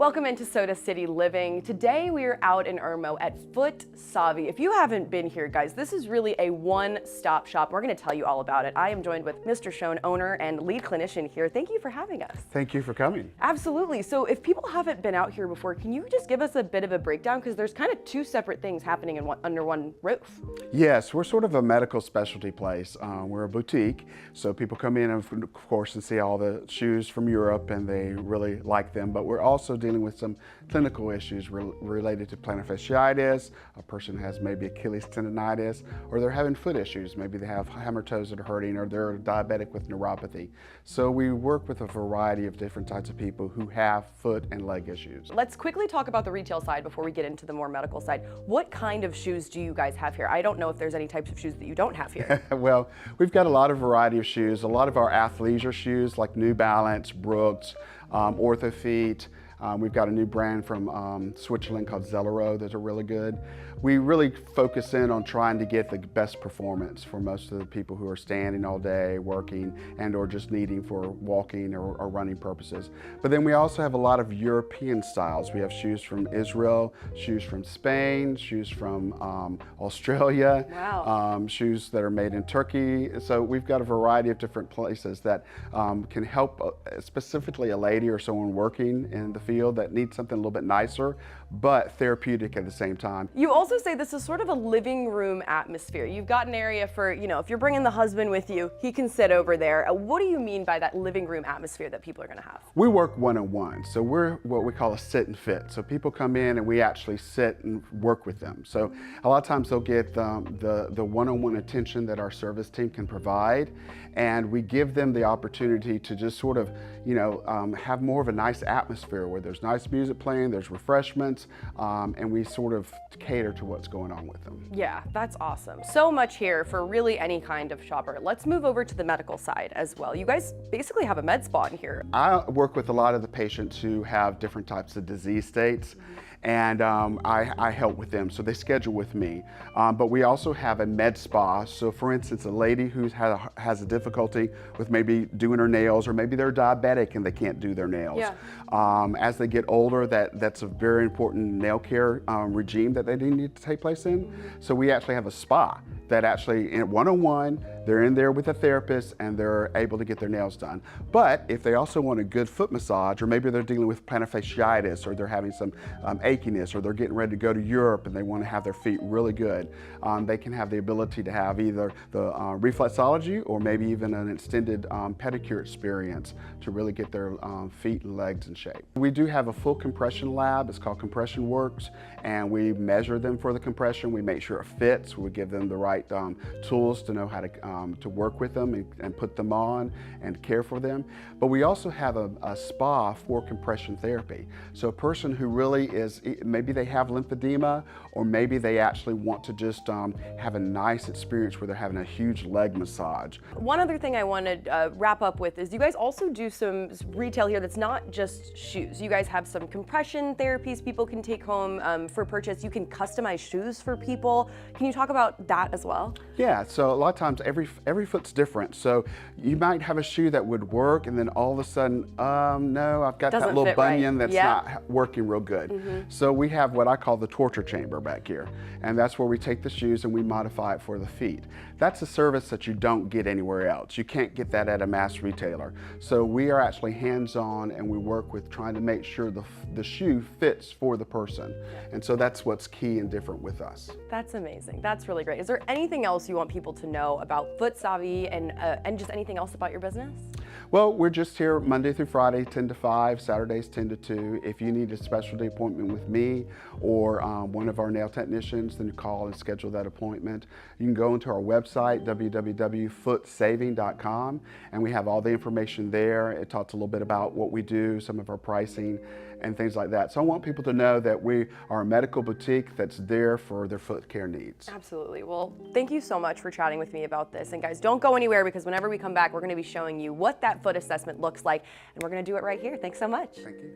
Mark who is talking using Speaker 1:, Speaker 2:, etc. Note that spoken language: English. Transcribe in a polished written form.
Speaker 1: Welcome into Soda City Living. Today we are out in Irmo at Foot Savi. If you haven't been here, guys, this is really a one-stop shop. We're going to tell you all about it. I am joined with Mr. Schoen, owner and lead clinician here. Thank you for having us.
Speaker 2: Thank you for coming.
Speaker 1: Absolutely. So if people haven't been out here before, can you just give us a bit of a breakdown? Because there's kind of two separate things happening under one roof.
Speaker 2: Yes, we're sort of a medical specialty place. We're a boutique, so people come in, of course, and see all the shoes from Europe, and they really like them. But we're also dealing with some clinical issues related to plantar fasciitis. A person has maybe Achilles tendonitis, or they're having foot issues. Maybe they have hammer toes that are hurting, or they're diabetic with neuropathy. So we work with a variety of different types of people who have foot and leg issues.
Speaker 1: Let's quickly talk about the retail side before we get into the more medical side. What kind of shoes do you guys have here? I don't know if there's any types of shoes that you don't have here.
Speaker 2: Well, we've got a lot of variety of shoes. A lot of our athleisure shoes like New Balance, Brooks, Orthofeet. We've got a new brand from Switzerland called Zellero that are really good. We really focus in on trying to get the best performance for most of the people who are standing all day, working, and or just needing for walking or running purposes. But then we also have a lot of European styles. We have shoes from Israel, shoes from Spain, shoes from Australia,
Speaker 1: wow.
Speaker 2: Shoes that are made in Turkey. So we've got a variety of different places that can help specifically a lady or someone working in the field that needs something a little bit nicer, but therapeutic at the same time.
Speaker 1: You also say this is sort of a living room atmosphere. You've got an area for, if you're bringing the husband with you, he can sit over there. What do you mean by that living room atmosphere that people are going to have?
Speaker 2: We work one-on-one, so we're what we call a sit and fit. So people come in and we actually sit and work with them. So a lot of times they'll get the one-on-one attention that our service team can provide, and we give them the opportunity to just sort of, have more of a nice atmosphere where there's nice music playing, there's refreshments, and we sort of cater to what's going on with them.
Speaker 1: Yeah, that's awesome. So much here for really any kind of shopper. Let's move over to the medical side as well. You guys basically have a med spa in here.
Speaker 2: I work with a lot of the patients who have different types of disease states, and I help with them, so they schedule with me. But we also have a med spa. So for instance, a lady who has a difficulty with maybe doing her nails, or maybe they're diabetic and they can't do their nails.
Speaker 1: Yeah.
Speaker 2: As they get older, that's a very important nail care regime that they need to take place in. So we actually have a spa that actually, one-on-one, they're in there with a therapist and they're able to get their nails done. But if they also want a good foot massage, or maybe they're dealing with plantar fasciitis, or they're having some achiness, or they're getting ready to go to Europe and they want to have their feet really good, they can have the ability to have either the reflexology or maybe even an extended pedicure experience to really get their feet and legs in shape. We do have a full compression lab. It's called Compression Works, and we measure them for the compression. We make sure it fits. We give them the right tools to know how to work with them and put them on and care for them. But we also have a spa for compression therapy. So a person who really is, maybe they have lymphedema, or maybe they actually want to just have a nice experience where they're having a huge leg massage.
Speaker 1: One other thing I want to wrap up with is you guys also do some retail here that's not just shoes. You guys have some compression therapies people can take home for purchase. You can customize shoes for people. Can you talk about that as well?
Speaker 2: Yeah, so a lot of times every foot's different. So you might have a shoe that would work, and then all of a sudden, no, I've got that little bunion that's not working real good. So we have what I call the torture chamber back here, and that's where we take the shoes and we modify it for the feet. That's a service that you don't get anywhere else. You can't get that at a mass retailer. So we are actually hands-on, and we work with trying to make sure the shoe fits for the person. And so that's what's key and different with us.
Speaker 1: That's amazing. That's really great. Is there anything else you want people to know about Foot Savi and just anything else about your business?
Speaker 2: Well, we're just here Monday through Friday, 10 to 5, Saturdays 10 to 2. If you need a specialty appointment with me or one of our nail technicians, then you call and schedule that appointment. You can go into our website, www.footsaving.com, and we have all the information there. It talks a little bit about what we do, some of our pricing, and things like that. So I want people to know that we are a medical boutique that's there for their foot care needs.
Speaker 1: Absolutely. Well, thank you so much for chatting with me about this. And guys, don't go anywhere, because whenever we come back, we're going to be showing you what that foot assessment looks like, and we're going to do it right here. Thanks so much.
Speaker 2: Thank you.